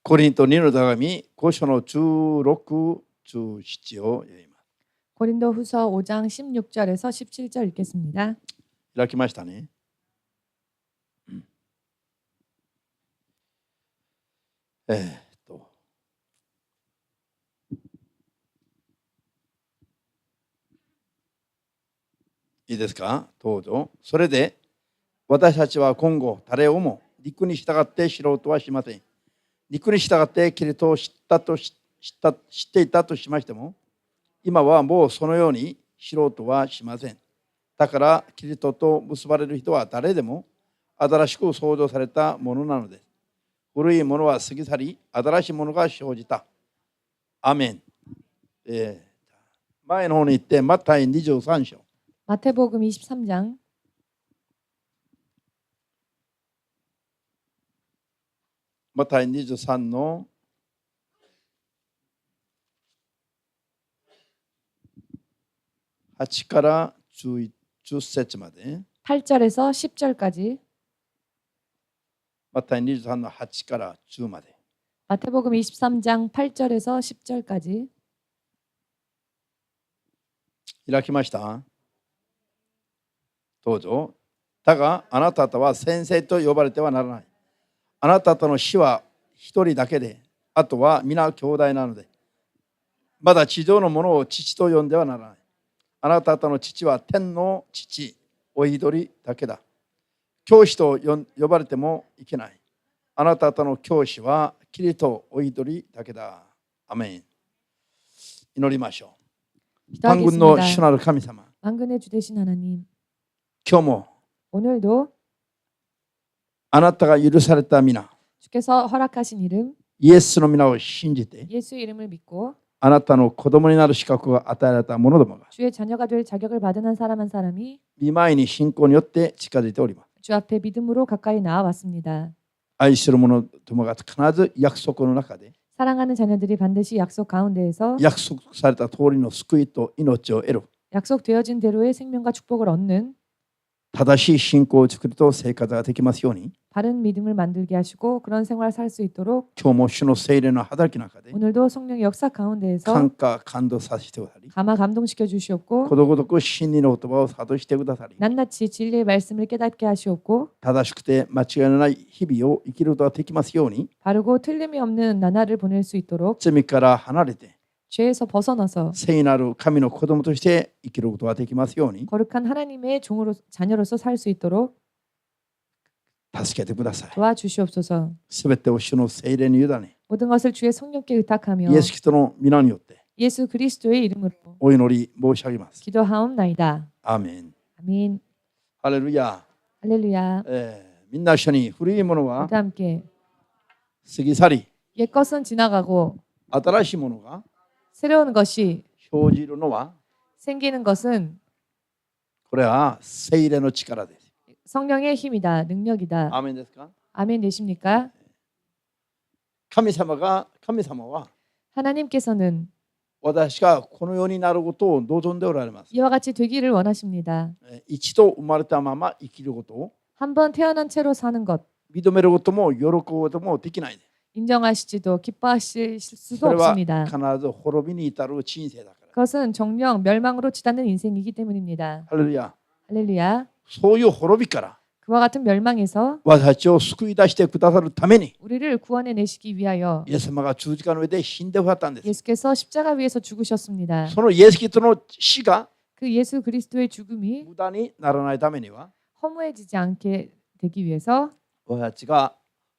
コリント2の手紙5章の16、17を読みます。 고린도후서 5장 16절에서 17절 읽겠습니다. 開きましたね。いいですか、どうぞ。それで私たちは今後誰をも肉に従って知ろうとはしません。肉に従ってキリストを知っていたとしましても、今はもうそのように知ろうとはしません。だからキリストと結ばれる人は誰でも新しく創造されたものなのです。古いものは過ぎ去り、新しいものが生じた。アメン。前の方に行ってマタイ23章。 마태복음 23장. マタイ23の8から10節まで。 8절에서 10절까지. マタイ23の8から10まで。 마태복음 23장 8절에서 10절까지. 開きました。どうぞ。だがあなた方は先生と呼ばれてはならない。あなた方の子は一人だけで、あとは皆兄弟なので、まだ地上のものを父と呼んではならない。あなた方の父は天の父、お一人だけだ。教師と呼ばれてもいけない。あなた方の教師はキリストお一人だけだ。アメン。祈りましょう。万軍の主なる神様、 만군의 주 되신 하나님, 今日も 오늘도 あなたが許された皆、 주께서 허락하신 이름, イエスの皆を信じて、 예수 이름을 믿고 あなたの子供になる資格が与えられた者どもが、 주의 자녀가 될 자격을 받은 한 사람 한 사람이 御前に信仰によって近づいております。 주 앞에 믿음으로 가까이 나아왔습니다. 愛する者どもが必ず約束の中で、 사랑하는 자녀들이 반드시 약속 가운데에서 約束された通りの救いと命を得る 약속되어진 대로의 생명과 축복을 얻는 正しい信仰を作ると生活ができますように、 바른 믿음을 만들게 하시고 그런 생활을 살 수 있도록 今日も主の聖霊の働きの中で 오늘도 성령의 역사 가운데에서 感化感動させてくださり、 감화 감동시켜 주시옵고 ことごとく真理の言葉を諭してくださり、 낱낱이 진리의 말씀을 깨닫게 하시옵고 正しくて間違いのない日々を生きることができますように、 바르고 틀림이 없는 나날을 보낼 수 있도록 罪から離れて 죄에서 벗어나서 聖なる神の子供として生きることができますように 거룩한 하나님의 종으로 자녀로서 살 수 있도록 助けてください。 도와주시옵소서. すべてを主の聖霊に委ね、 모든 것을 주의 성령께 의탁하며 イエス・キリストの皆によって 예수 그리스도의 이름으로 お祈り申し上げます。 기도하옵나이다. アーメン。 아멘. ハレルヤ。 할렐루야. みんな一緒に古いものは 모두 함께 過ぎ去り、 옛 것은 지나가고 新しいものが 새로운 것이 生じるのは、 생기는 것은 これは聖霊の力です。 성령의 힘이다. 능력이다. アーメンですか。 아멘 되십니까? 神様は 하나님께서는 私がこのようになることを望んでおられます。 이와 같이 되기를 원하십니다. 一度生まれたまま生きることを 한번 태어난 채로 사는 것 認めることも喜ぶこともできない。 인정하시지도 기뻐하실 そ 수도 れは 없습니다. 必ず滅びに至る人生だから。 그것은 정령 멸망으로 치닫는 인생이기 때문입니다. ハレルヤ。 할렐루야. そういう滅びから 그와 같은 멸망에서 私たちを救い出してくださるために、 우리를 구원해 내시기 위하여 イエス様が十字架の上で死んでくださったんです。 예수께서 십자가 위에서 죽으셨습니다. そのイエス・キリストの死が 그 예수 그리스도의 죽음이 無駄にならないためには、 허무해지지 않게 되기 위해서 私たちが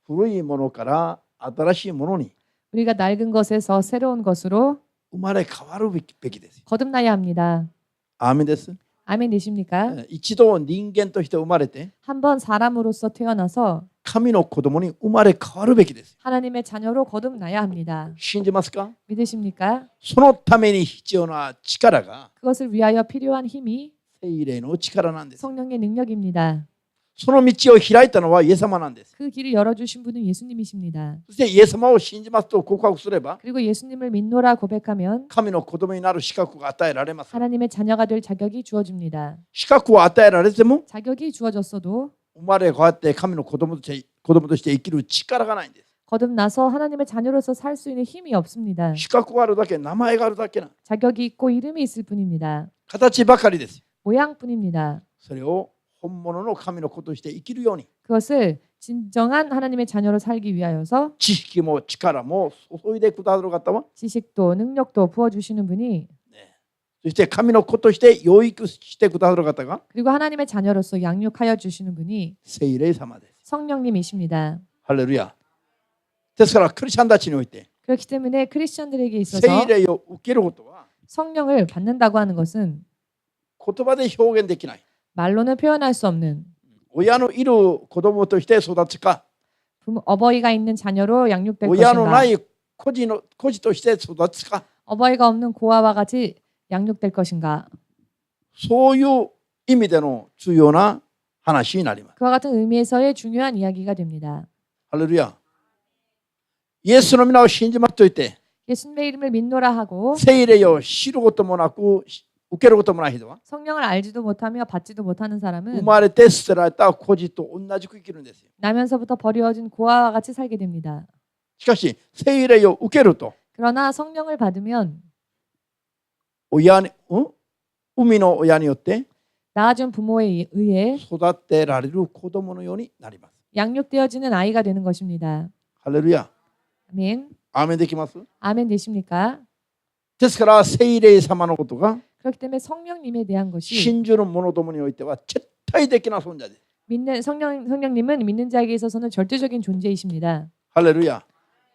古いものから新しいものに 우리가 낡은 것에서 새로운 것으로 生まれ変わるべきです。 거듭나야 합니다. アーメンです。 아멘 되십니까? 一度人間として生まれて 한번 사람으로서 태어나서 神の子供に生まれ変わるべきです。 하나님의 자녀로 거듭나야 합니다. 信じますか。 믿으십니까? そのために必要な力が 그것을 위하여 필요한 힘이 聖霊の力なんです。 성령의 능력입니다. その道を開いたのはイエス様なんです。 그 길을 열어주신 분은 예수님이십니다. そしてイエス様を信じますと告白すれば 그리고 예수님을 믿노라 고백하면 神の子供になる資格が与えられます。 하나님의 자녀가 될 자격이 주어집니다. 資格を与えられても 자격이 주어졌어도 生まれ変わって神の子供として生きる力がないんです。 거듭나서 하나님의 자녀로서 살 수 있는 힘이 없습니다. 資格があるだけ、名前があるだけな 자격이 있고 이름이 있을 뿐입니다. 形ばかりです。 모양뿐입니다. それを本物の神の子として生きるように、 그것을 진정한 하나님의 자녀로 살기 위하여서 知識も力も注いでくださる方は、 지식도 능력도 부어주시는 분이, そして神の子として養育してくださる方が 그리고 하나님의 자녀로서 양육하여 주시는 분이 聖霊様です。 성령님이십니다. ハレルヤ。ですからクリスチャンたちにおいて 그렇기 때문에 크리스천들에게 있어서 聖霊を受けることは 성령을 받는다고 하는 것은 言葉で表現できない。 말로는 표현할 수 없는, 親のいる子供として育つか、 어버이가 있는 자녀로 양육될 親のな 것인가, い孤児として育つか、 어버이가 없는 고아와 같이 양육될 것인가, そういう意味での重要な話になります。 그와 같은 의미에서의 중요한 이야기가 됩니다. ハレルヤ。イエスの皆を信じますと言って、 예수님의 이름을 믿노라 하고 聖霊を知ることもなく受けることもない人は、 성령을 알지도 못하며 받지도 못하는 生 사람은 まれて捨てられた孤児と同じく生きるんですよ。 나면서부터 버려진 고아와 같이 살게 됩니다. しかし聖霊を受けると、 그러나 성령을 받으면 親に、海の親によって 낳아준 부모에 의해 育てられる子供のようになります。 양육되어지는 아이가 되는 것입니다. ハレルヤ。 아멘. アーメンできます。 아멘 되십니까? ですから聖霊様のことが 그렇기 때문에 성령님에 대한 것이 信じる者どもにおいては絶対的な存在です。 믿는 성령님은 믿는 자에게 있어서는 절대적인 존재이십니다. ハレルヤ。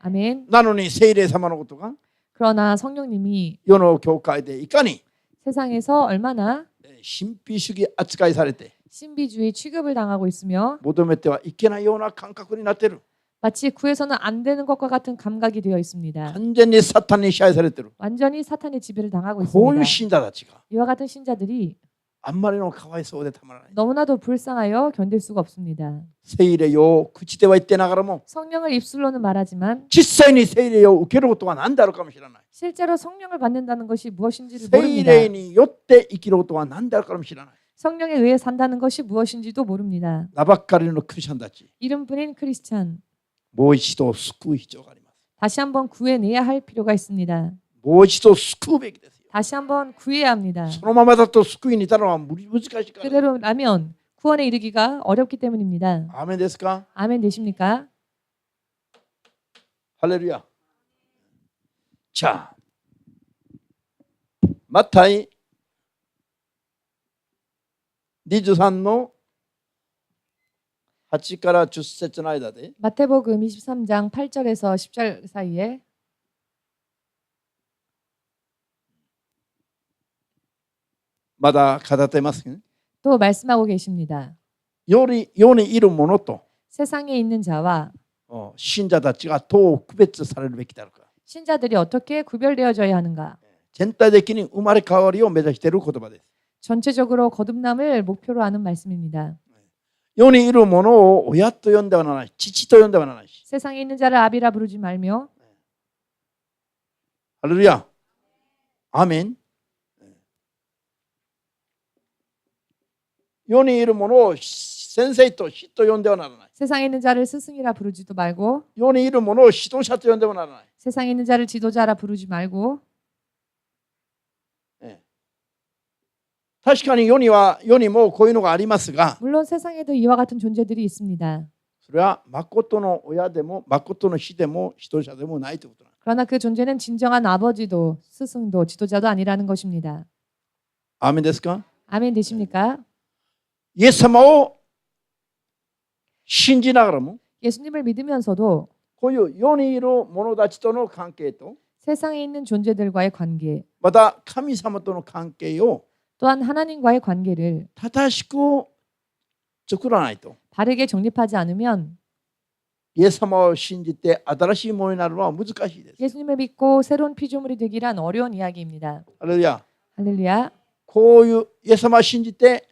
아멘. なのに聖霊様のことが 그러나 성령님이 世の教会でいかに 세상에서 얼마나 神秘主義扱いされて 신비주의 취급을 당하고 있으며 求めてはいけないような感覚になっている。 마치 구해서는 안 되는 것과 같은 감각이 되어 있습니다. 完全にサタンに支配されている。 완전히 사탄의 지배를 당하고 こういう 있습니다. 信者たちが 이와 같은 신자들이 あんまりのかわいそうでたまらない。 너무나도 불쌍하여 견딜 수가 없습니다. 聖霊を口では言ってながらも 성령을 입술로는 말하지만 実際に聖霊を受けることは何であるかもしれない。 실제로 성령을 받는다는 것이 무엇인지를 聖 모릅니다. 霊によって生きることは何であるかもしれない。 성령에 의해 산다는 것이 무엇인지도 모릅니다. 名ばっかりのクリスチャンたち、 이름뿐인 크리스찬, もう一度救う必要があります。 다시 한번 구해내야 할 필요가 있습니다. もう一度救うべきですよ。 다시 한번 구해야 합니다. そのままだと救いに至るのは難しいから。 그대로라면 구원에 이르기가 어렵기 때문입니다. アーメンですか？ 아멘 되십니까? ハレルヤ。じゃあ、マタイ23の8から10節の間で 마태복음 23장 8절에서 10절 사이에 まだ語っていますね。 또 말씀하고 계십니다. 世にいるものと 세상에 있는 자와 信者たちがどう区別されるべきであるか。 신자들이 어떻게 구별되어져야 하는가? 全体的に生まれ変わりを目指している言葉です。 전체적으로 거듭남을 목표로 하는 말씀입니다. 世にいるものを親と呼んではならない、父と呼んではならないし。 세상에 있는 자를 아비라 부르지 말며 ハレルヤ。アーメン。世にいるものを先生と師と呼んではならない。 세상에 있는 자를 스승이라 부르지도 말고 世にいるものを指導者と呼んではならない。 세상에 있는 자를 지도자라 부르지 말고 確かに世にもこういうのがありますが、 물론 세상에도 이와 같은 존재들이 있습니다. それは誠の親でも誠の師でも指導者でもないということなんです。 그러나 그 존재는 진정한 아버지도 스승도 지도자도 아니라는 것입니다. アーメンですか？ 아멘 되십니까? イエス様を信じながらも、 예수님을 믿으면서도 こういう世にいる者たちとの関係と、 세상에 있는 존재들과의 관계, また神様との関係を 또한 하나님과의 관계를 正しく作らないと、 바르게 정립하지 않으면 イエス様を信じて新しいものになるのは難しいです。 예수님을 믿고 새로운 피조물이 되기란 어려운 이야기입니다. ハレルヤ。 할렐루야. こういうイエス様を信じて、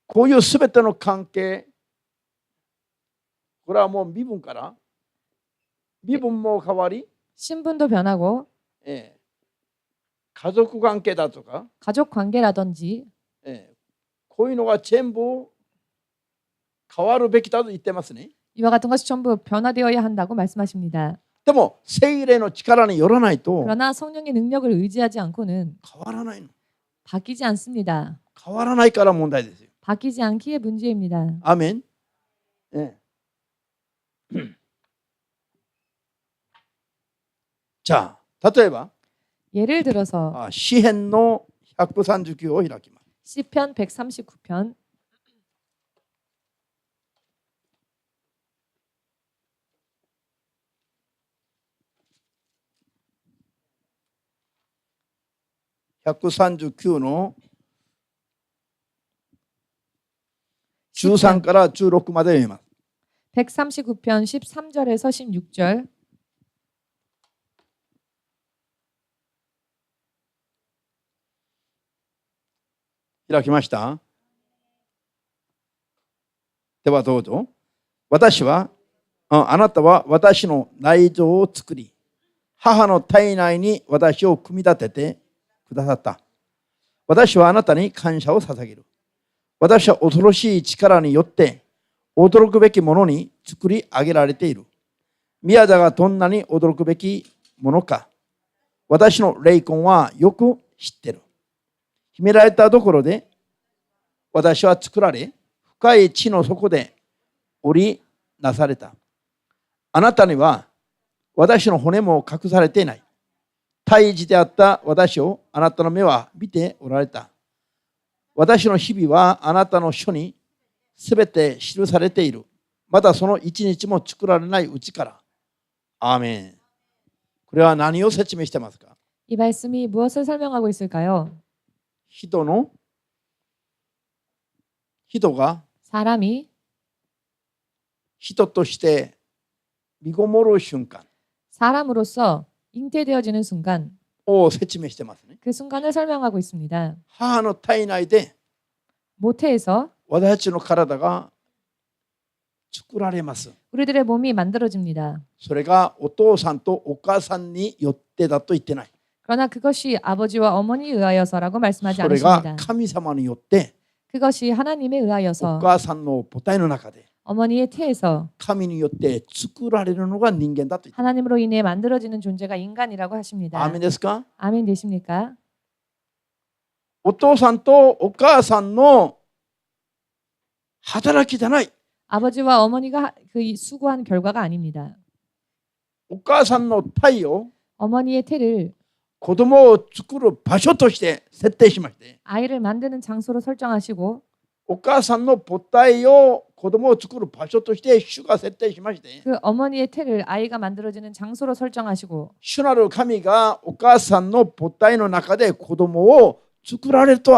こういうすべての関係、これはもう身分から身分も変わり、 신분도 변하고 家族関係だとか、 가족 관계라든지 こういうのが全部変わるべきだと言ってますね。 이와 같은 것이 전부 변화되어야 한다고 말씀하십니다. でも聖霊の力によらないと 그러나 성령의 능력을 의지하지 않고는 変わらないの。 바뀌지 않습니다. 変わらないから問題ですよ。 바뀌지 않기에 문제입니다. アーメン。じゃあ例えば 예를 들어서 詩編の139を開きます。 시편 139편 139の13から16まで読みます。 139편 13절에서 16절 開きました。ではどうぞ。あなたは私の内臓を作り、母の体内に私を組み立ててくださった。私はあなたに感謝を捧げる。私は恐ろしい力によって驚くべきものに作り上げられている。宮田がどんなに驚くべきものか、私の霊魂はよく知っている。秘められたところで私は作られ、深い地の底で織りなされた。あなたには私の骨も隠されていない。胎児であった私をあなたの目は見ておられた。私の日々はあなたの書にすべて記されている。またその一日も作られないうちから。アーメン。これは何を説明してますか？ 이 말씀이 무엇을 설명하고 있을까요? 人が 사람이 人として身ごもる瞬間 사람으로서 잉태되어지는 순간 を説明してますね。 그 순간을 설명하고 있습니다. 母の体内で 모태에서 私たちの体が作られます。 우리들의 몸이 만들어집니다. それがお父さんとお母さんによってだと言ってない。 그러나 그것이 아버지와 어머니에 의하여서라고 말씀하지 それが 않으십니다. 神様によって 그것이 하나님에 お 의하여서 母さんの母体の中で 어머니의 태에서 神によって作られるのが人間だと言って。 하나님으로 인해 만들어지는 존재가 인간이라고 하십니다. アーメンですか？ 아멘 되십니까? お父さんとお母さんの働きじゃない。 아버지와 어머니가 그 수고한 결과가 아닙니다. お母さんの体を 어머니의 태를 子供を作る場所として設定しまして、 아이를 만드는 장소로 설정하시고 お母さんの母体を子供を作る場所として主が設定しまして、 그 어머니의 태를 아이가 만들어지는 장소로 설정하시고 主なる神がお母さんの母体の中で子供を作られると。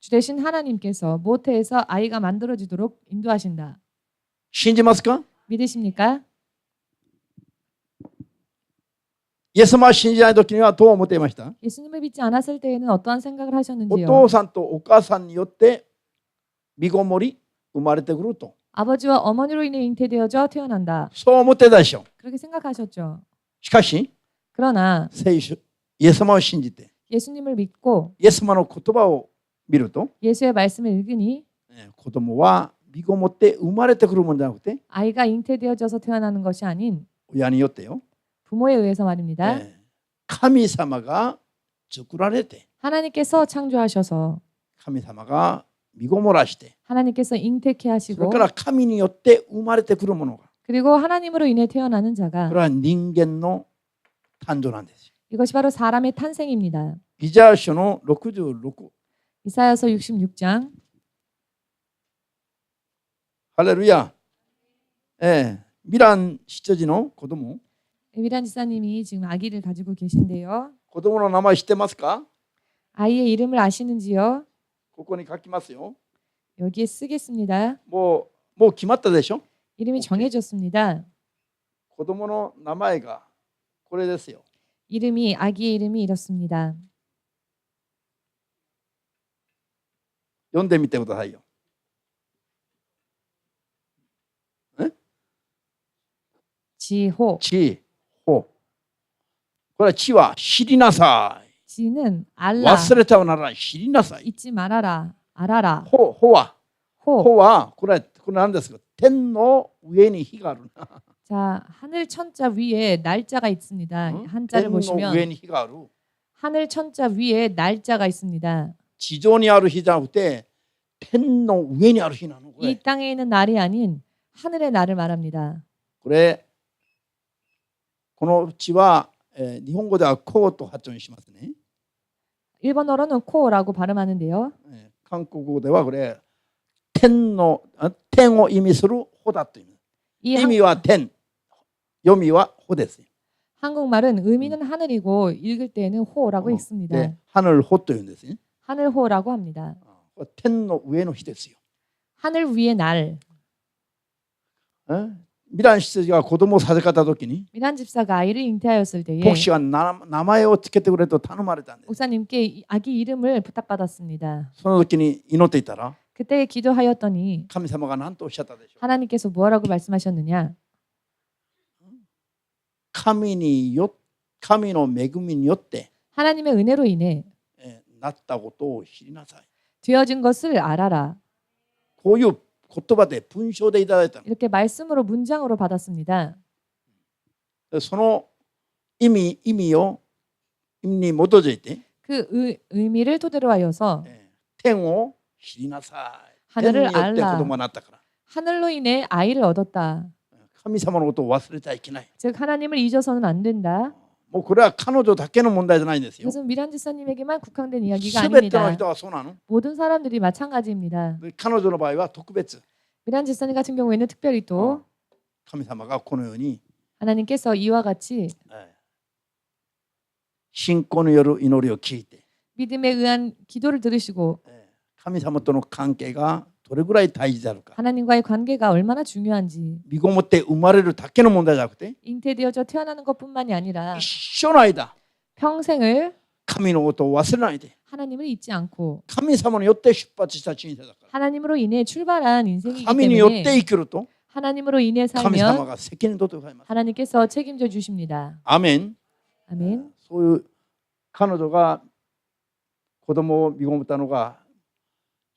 주 대신 하나님께서 모태에서 아이가 만들어지도록 인도하신다. 信じますか？ 믿으십니까? イエス様を信じない時にはどう思っていました？ 예수님을 믿지 않았을 때에는 어떠한 생각을 お 하셨는지요? 父さんとお母さんによって身ごもり生まれてくると、 아버지와 어머니로 인해 잉태되어져 태어난다. そう思ってたでしょ。 그렇게 생각하셨죠. しかし 그러나 聖書イエス様を信じて 예수님을 믿고 イエス様の言葉を見ると、 예수의 말씀을 읽으니 子供は身ごもって生まれてくるものじゃなくて 아이가 잉태되어져서 태어나는 것이 아닌 親によってよ、 부모에 의해서 말입니다. 神様が作られて 하나님께서 창조하셔서 神様が身ごもらして、 하나님께서 잉태케 それ 하시고 から神によって生まれてくるものが、 그리고 하나님으로 인해 태어나는 こ 자가 れは人間の誕生なんですよ。 이것이 바로 사람의 탄생입니다. イザヤ書の66、 이사야서 66장 ハレルヤ。ミラン執事の子供、 미란 지사님이 지금 아기를 가지고 계신데요. 子供の名前知ってますか？ 아이의 이름을 아시는지요? ここに書きますよ。 여기에 쓰겠습니다. もう決まったでしょ。 이름이 정해졌습니다. 子供の名前がこれですよ。 아기의 이름이 이렇습니다. 読んでみてくださいよ。지호. 地ほ。これは地は知りなさい。 지는 알라. 忘れてはならない。知りなさい。 잊지 말아라. 알아라. ほは 호. ほはこれはこれ何ですか？天の上に日がある。 자, 하늘 천자 위에 날짜가 있습니다. 응? 한자를 天の上 보시면 に日がある。 하늘 천자 위에 날짜가 있습니다. 地上にある日じゃなくて天の上にある日なの。こ 이 れ 땅에 있는 날이 아닌 하늘의 날을 말합니다. これこの地は、日本語ではこうと発音しますね。 일본어로는 코라고 발음하는데요. 韓国語ではこれ天を意味する穂だという。 이 意味は天、読みは穂です。 한국말은 의미는 하늘이고 읽을 때에는 호라고 읽습니다. で、하늘穂というんですね。 하늘호라고 합니다. 天の上の日ですよ。 하늘 위의 날. ミラン執事が子供を授かった時に 미란 집사가 아이를 잉태하였을 때에 牧師が名前をつけてくれと頼まれたんです。 목사님께 아기 이름을 부탁받았습니다. その時に祈っていたら 그때 기도하였더니 神様が何とおっしゃったでしょう。 하나님께서 뭐라고 말씀하셨느냐? 神の恵みによって 하나님의 은혜로 인해 なったことを知りなさい。 되어진 것을 알아라. こういう言葉で文章でいただいたの。 이렇게 말씀으로 문장으로 받았습니다. その意味に基づいて 그 의미를 토대로 하여서 天を知りなさい。 하늘을 天によって子 알라. 供になったから。 하늘로 인해 아이를 얻었다. 神様のことを忘れちゃいけない。 즉 하나님을 잊어서는 안 된다. もうこれは彼女だけの問題じゃないんですよ。 이것은 미란 지사님에게만 국한된 이야기가 すべての 아닙니다. 人はそうなの。 모든 사람들이 마찬가지입니다. 彼女の場合は特別。 미란 지사님 같은 경우에는 특별히 또 神様がこのように 하나님께서 이와 같이 信仰による祈りを聞いて 믿음에 의한 기도를 들으시고 神様との関係がどれぐらい大事であるか。 하나님과의 관계가 얼마나 중요한지 身ごもって生まれるだけの問題じゃなくて 잉태되어져 태어나는 것뿐만이 아니라 一生の間 평생을 神のことを忘れないで 하나님을 잊지 않고 神様によって出発した人生だから。 하나님으로 인해 출발한 인생이기 神によって 때문에 生きると 하나님으로 인해 神様 살면 が責任を取ってくださいます。 하나님께서 책임져 주십니다. アメン。 아멘. そういう彼女が子供を身ごもったのが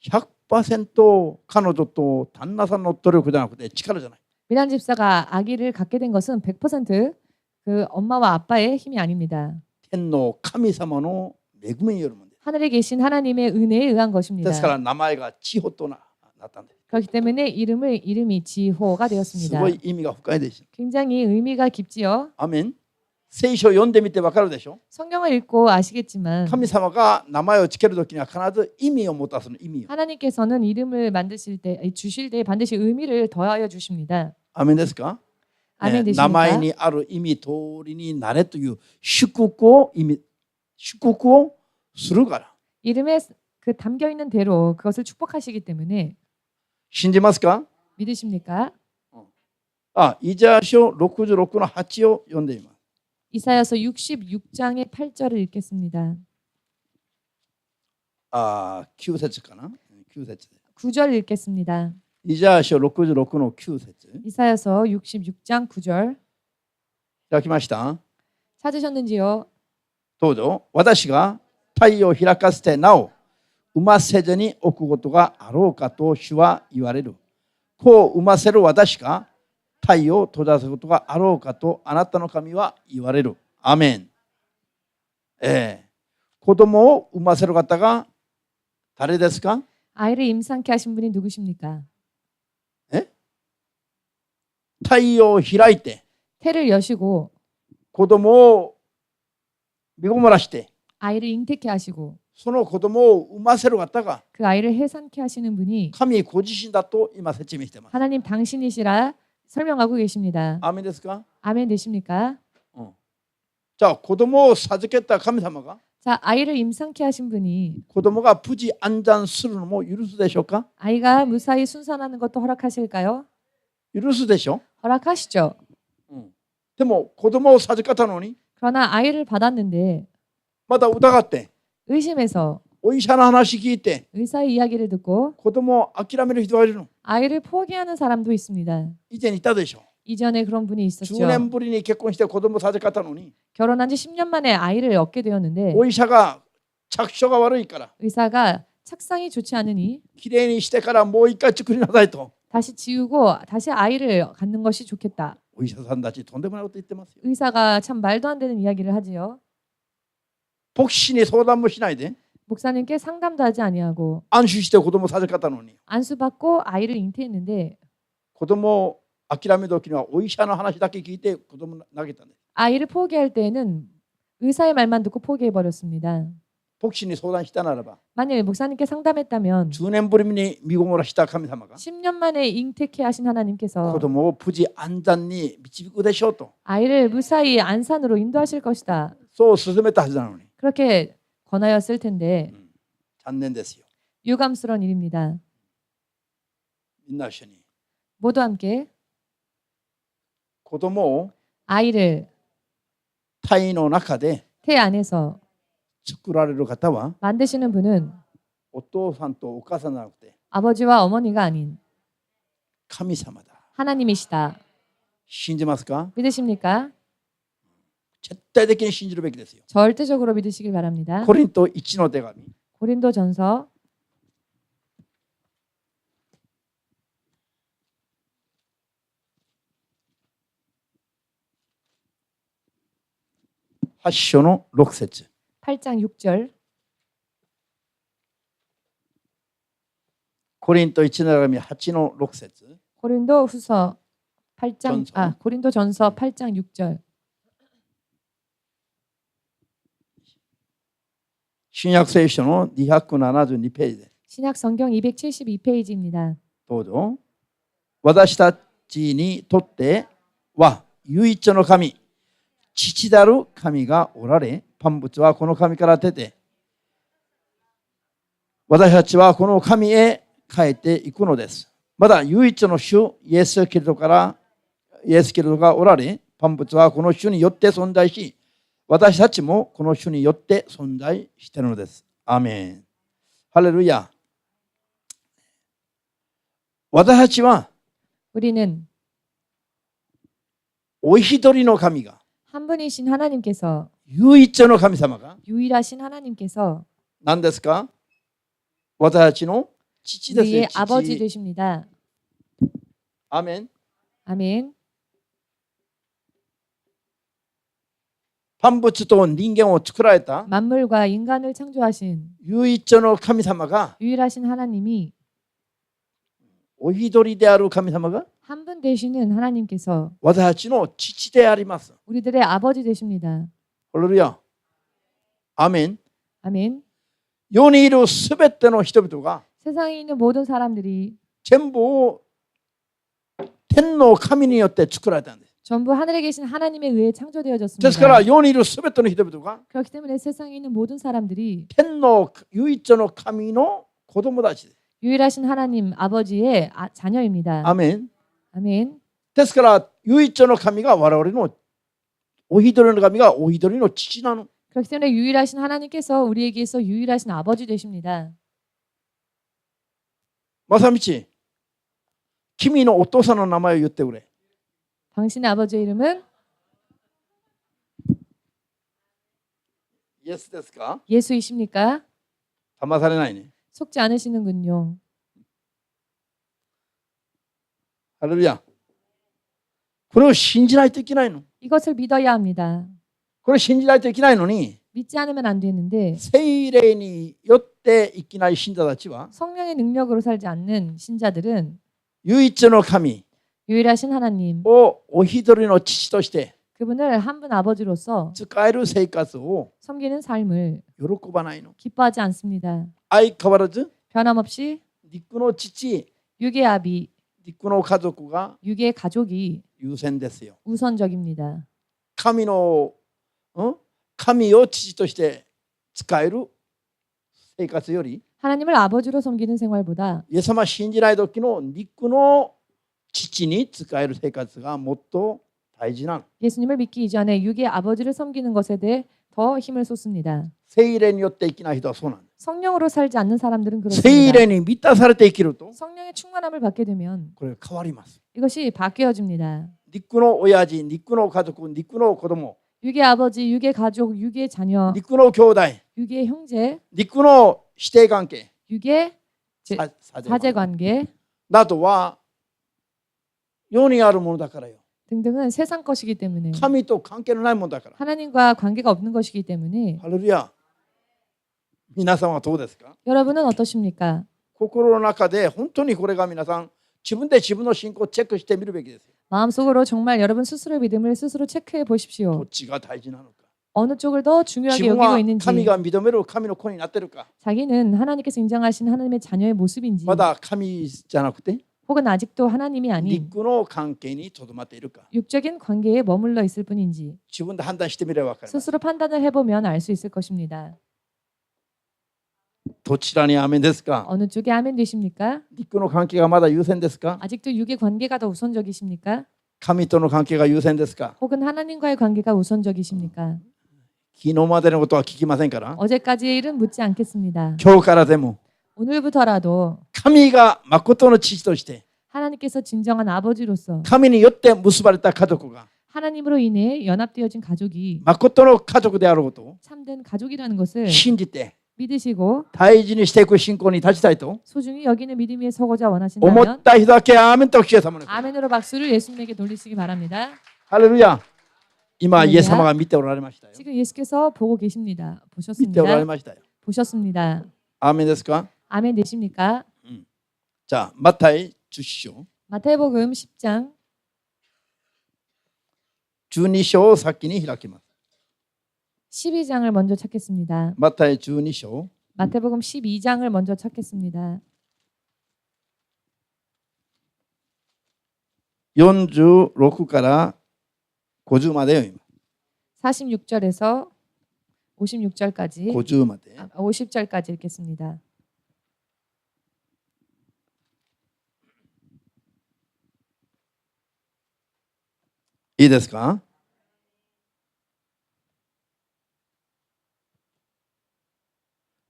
100% 彼女と旦那さんの努力じゃなくて力じゃない。 미란 집사가 아기를 갖게 된 것은 100% 그 엄마와 아빠의 힘이 아닙니다. 天の神様の恵みによるものです。 하늘에 계신 하나님의 은혜에 의한 것입니다. ですから名前が千穂となったんです。 그렇기 때문에 이름이 지호가 す 되었습니다. ごい意味が深いでしょ。 굉장히 의미가 깊지요. アメン。聖書を読んでみてわかるでしょ。 성경을 읽고 아시겠지만 神様が名前をつけるときには必ず意味を持たすの。意味を。 하나님께서는 이름을 주실 때 반드시 의미를 더하여 주십니다. アメンですか。 아멘 名前 되십니까? にある意味通りになれという祝福をするから。 이름에 그 담겨 있는 대로 그것을 축복하시기 때문에 信じますか。 믿으십니까? イザヤ書66の8を読んでいます。 이사야서 66장의 8절을 읽겠습니다. 9節かな。9節。 9절 읽겠습니다. イザヤ書66の9節。 이사야서 66장 9절 開きました。 찾으셨는지요? どうぞ。私が太陽を開かせてなお産ませずに置くことがあろうかと主は言われる。こう産ませる私が太陽を閉ざすことがあろうかとあなたの神は言われる。アメン。子供を産ませる方が誰ですか。 아이를 임상케 하신 분이 누구십니까? 太陽を開いて 태를 여시고 子供を身ごもらして 아이를 잉태케 하시고 その子供を産ませる方が 그 아이를 해산케 하시는 분이 神ご自身だと今説明しています。 하나님 당신이시라 설명하고 계십니다. アメンですか。 아멘 되십니까? じゃあ子供を授けた神様が 자, 아이를 임상케 하신 분이 子供が無事安産するのも許すでしょうか。 아이가 무사히 순산하는 것도 허락하실까요? 許すでしょ。 허락하시죠. でも子供を授かったのに 그러나 아이를 받았는데 また疑って 의심해서 お医者の話聞いて 의사의 이야기를 듣고 子供を諦める人がいるの。 아이를 포기하는 사람도 있습니다. 以前いたでしょ。 이전에 그런 분이 10 있었죠. 年ぶりに結婚して子供を授かったのに 결혼한 지 10년 만에 아이를 얻게 되었는데 お医者が着床が悪いから 의사가 착상이 좋지 않으니 きれいにしてからもう一回作りなさいと 다시 지우고 다시 아이를 갖는 것이 좋겠다. お医者さんたちとんでもないこと言ってますよ。 의사가 참 말도 안 되는 이야기를 하지요. 牧師に相談もしないで 목사님께 상담도 하지 아니하고 安心して子供を授かったのに 안수받고 아이를 잉태했는데 子供を諦め時にはお医者の話だけ聞いて子供を投げたんです。 아이를 포기할 때에는 의사의 말만 듣고 포기해 버렸습니다. 牧師に相談したならば 만일 목사님께 상담했다면 10年ぶりに身ごもらした神様が 10년 만에 잉태케 하신 子 하나님께서 供を無事安産に導くでしょうと 아이를 무사히 안산으로 인도하실 것이다. そう勧めたはずなのに 그렇게 권하였을 텐데 残念ですよ。 유감스러운 일입니다. みんな一緒に 모두 함께 子供を 아이를 胎の中で 태 안에서 作られる方は 만드시는 분은 お父さんとお母さんじゃなくて 아버지와 어머니가 아닌 神様だ。 하나님이시다. 信じますか？ 믿으십니까? 絶対的に信じるべきですよ。 절대적으로 믿으시길 바랍니다. コリント1の手紙 고린도전서 8章の6節 8장 6절 コリント1の手紙8の6節 고린도후서 8장 전서. 고린도전서 8장 6절 新約聖書の272ページです。 신약 성경 272페이지입니다. どうぞ。私たちにとっては唯一の神、父なる神がおられ、万物はこの神から出て、私たちはこの神へ帰っていくのです。まだ唯一の主イエス・キリストがおられ、万物はこの主によって存在し、私たちもこの主によって存在しているのです。アーメン。ハレルヤ。私たちは 우리는 お一人の神が 한 분이신 하나님께서 唯一の神様が 유일하신 하나님께서 何ですか？私たちの父ですよ。 우리의 아버지 父。 되십니다. アーメン。 아멘. 万物と人間を作られた 만물과 인간을 창조하신 唯一の神様が 유일하신 하나님이 お一人である神様が 한 분 되시는 하나님께서 私たちの父であります。 우리들의 아버지 되십니다. ハレルヤ。アーメン。 아멘. 世にいるすべての人々が 세상에 있는 모든 사람들이 全部天の神によって作られたんです。 전부 하늘에 계신 하나님에 의해 창조되어졌습니다. ですから世にいるすべての人々が 그렇기 때문에 세상에 있는 모든 사람들이 天の唯一の神の子供たちです。 유일하신 하나님 아버지의 자녀입니다. アーメン。 아멘. ですから唯一の神が我々のお一人の神がお一人の父なの。 그렇기 때문에 유일하신 하나님께서 우리에게서 유일하신 아버지 되십니다. 正道、君のお父さんの名前を言ってくれ。 당신의 아버지의 이름은 イエスですか？ 예수이십니까? 騙されないね。 속지 않으시는군요. ハレルヤ。これを信じないといけないの。 이것을 믿어야 합니다. これを信じないといけないのに、 믿지 않으면 안 되는데 聖霊によって生きない信者たちは、 성령의 능력으로 살지 않는 신자들은 唯一の神 유일하신 하나님, をお一人の父として 그분을 한 분 아버지로서 使える生活を 섬기는 삶을 喜ばないの。 기뻐하지 않습니다. 相変わらず 변함없이 肉の父、 육의 아비, 肉の家族が 육의 가족이 優先ですよ。 우선적입니다. 神の、神を父として使える生活より、 하나님을 아버지로 섬기는 생활보다 イエス様信じない時の肉の父に使える生活がもっと大事なの。 예수님을 믿기 이전에 육의 아버지를 섬기는 것에 대해 더 힘을 쏟습니다. 聖霊によって生きない人はそうなの。 성령으로 살지 않는 사람들은 聖 그렇습니다. 霊に満たされて生きると、 성령의 충만함을 받게 되면 これが変わります。 이것이 바뀌어집니다. 肉の親父、肉の家族、肉の子供、 육의 아버지, 육의 가족, 육의 자녀, 肉の兄弟、 육의 형제, 肉の師弟関係、 육의 さ 사제 관계 などは世にあるものだからよ。 등등은 세상 것이기 때문에 神と関係のないものだから。 하나님과 관계가 없는 것이기 때문에 ハレルヤ。皆さんはどうですか？ 여러분은 어떠십니까? 心の中で本当にこれが皆さん自分で自分の信仰をチェックしてみるべきですよ。 마음속으로 정말 여러분 스스로의 믿음을 스스로 체크해 ど 보십시오. っちが大事なのか。 어느 쪽을 더 自 중요하게 分 여기고 は 있는지 神が認める神の子になってるか。 자기는 하나님께서 인정하신 하나님의 자녀의 모습인지 まだ神じゃなくて 혹은 아직도 하나님이 아닌 肉の関係にとどまっているか。 육적인 관계에 머물러 있을 뿐인지 自分で判断してみれば分かります。 스스로 판단을 해보면 알 수 있을 것입니다. どちらにアメンですか？ 어느 쪽에 아멘 되십니까? 肉の関係がまだ優先ですか？ 아직도 육의 관계가 더 우선적이십니까? 神との関係が優先ですか？ 혹은 하나님과의 관계가 우선적이십니까? 昨日までのことは聞きませんから、 어제까지의 일은 묻지 않겠습니다. 今日からでも 오늘부터라도 神が誠の父として 하나님께서 진정한 아버지로서 神によって結ばれた家族が 하나님으로 인해 연합되어진 가족이 誠の家族であることを 참된 가족이라는 것을 信じて 믿으시고 大事にしていく信仰に立ちたいと 소중히 여기는 믿음 위에 서고자 思っ 원하신다면 た人だけアーメンと主様に。 아멘으로 박수를 예수님에게 돌리시기 바랍니다. ハレルヤ。今ハレルヤイエス様が見ておられましたよ。 지금 예수께서 보고 계십니다. 見ておられ 보셨습니다. ましたよ。 보셨습니다. アーメンですか？ 아멘 되십니까? じゃあマタイ10章 마태복음 10장 12章を先に開きます。 12장을 먼저 찾겠습니다. マタイ12章 마태복음 12장을 먼저 찾겠습니다. 46から50まで読みま 46절에서 56절까지 す。50まで。 50절까지 읽겠습니다.いいですか？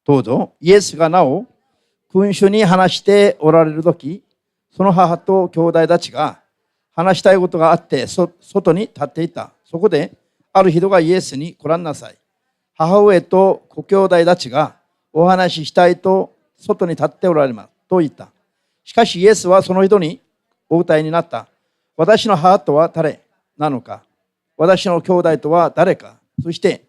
どうぞ。イエスがなお君主に話しておられるとき、その母と兄弟たちが話したいことがあって外に立っていた。そこである人がイエスにご覧なさい。母上とご兄弟たちがお話ししたいと外に立っておられますと言った。しかしイエスはその人にお答えになった。私の母とは誰なのか、私の兄弟とは誰か。そして